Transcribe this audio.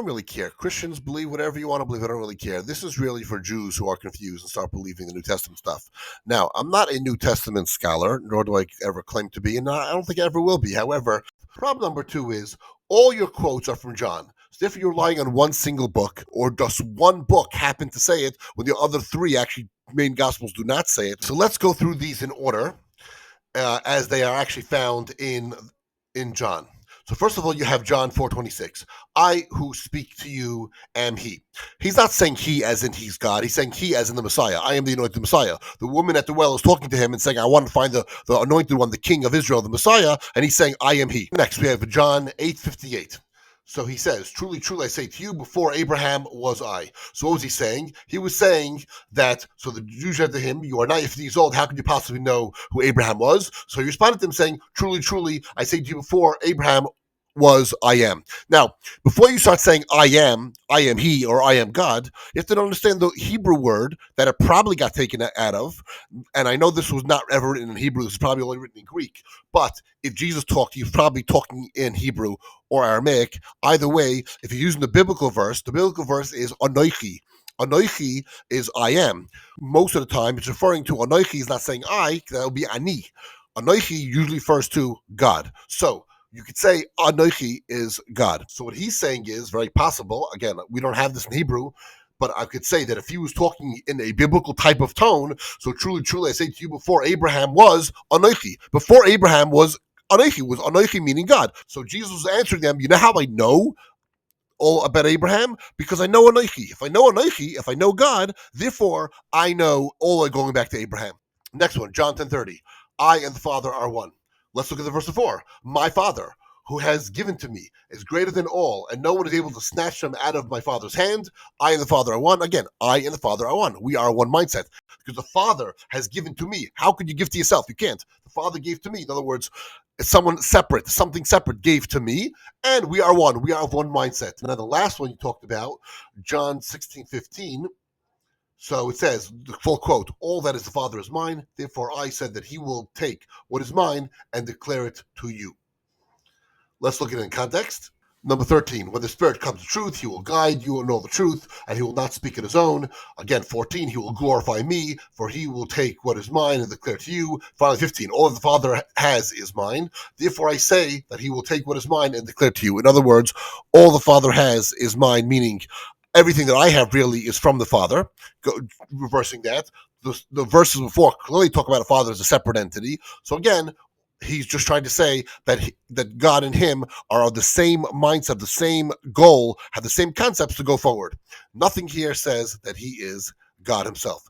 don't really care. Christians believe whatever you want to believe. I don't really care. This is really for Jews who are confused and start believing the New Testament stuff. Now, I'm not a New Testament scholar, nor do I ever claim to be, and I don't think I ever will be. However, problem number two is all your quotes are from John. So if you're relying on one single book, or just one book happened to say it, when the other three actually main gospels do not say it. So let's go through these in order as they are actually found in John. So first of all, you have John 4:26. I who speak to you am he. He's not saying he as in he's God. He's saying he as in the Messiah. I am the anointed Messiah. The woman at the well is talking to him and saying, I want to find the anointed one, the king of Israel, the Messiah. And he's saying, I am he. Next, we have John 8:58. So he says, truly, truly, I say to you, before Abraham was I. So what was he saying? He was saying that, so the Jews said to him, you are not 50 years old. How could you possibly know who Abraham was? So he responded to them saying, truly, truly, I say to you, before Abraham was, I am. Now, before you start saying I am he, or I am God, you have to understand the Hebrew word that it probably got taken out of. And I know this was not ever written in Hebrew. This is probably only written in Greek. But if Jesus talked, he was probably talking in Hebrew or Aramaic. Either way, if you're using the biblical verse is Anoichi. Anoichi is I am. Most of the time, it's referring to Anoichi is not saying I, that would be Ani. Anoichi usually refers to God. So you could say Anoichi is God. So what he's saying is very possible. Again, we don't have this in Hebrew, but I could say that if he was talking in a biblical type of tone, so truly, truly, I say to you, before Abraham was Anoichi. Before Abraham was Anoichi meaning God. So Jesus was answering them, you know how I know all about Abraham? Because I know Anoichi. If I know Anoichi, if I know God, therefore I know all going back to Abraham. Next one, John 10:30. I and the Father are one. Let's look at the verse before. My Father, who has given to me, is greater than all, and no one is able to snatch them out of my Father's hand. I and the Father are one. Again, I and the Father are one. We are one mindset. Because the Father has given to me. How could you give to yourself? You can't. The Father gave to me. In other words, someone separate, something separate gave to me, and we are one. We are of one mindset. And then the last one you talked about, John 16:15. So it says, the full quote, all that is the Father is mine, therefore I said that he will take what is mine and declare it to you. Let's look at it in context. Number 13, when the Spirit comes to truth, he will guide, you will know the truth, and he will not speak on his own. Again, 14, he will glorify me, for he will take what is mine and declare to you. Finally, 15, all that the Father has is mine. Therefore I say that he will take what is mine and declare to you. In other words, all the Father has is mine, meaning everything that I have really is from the Father. Reversing that, the verses before clearly talk about a Father as a separate entity. So again, he's just trying to say that God and him are of the same mindset, the same goal, have the same concepts to go forward. Nothing here says that he is God himself.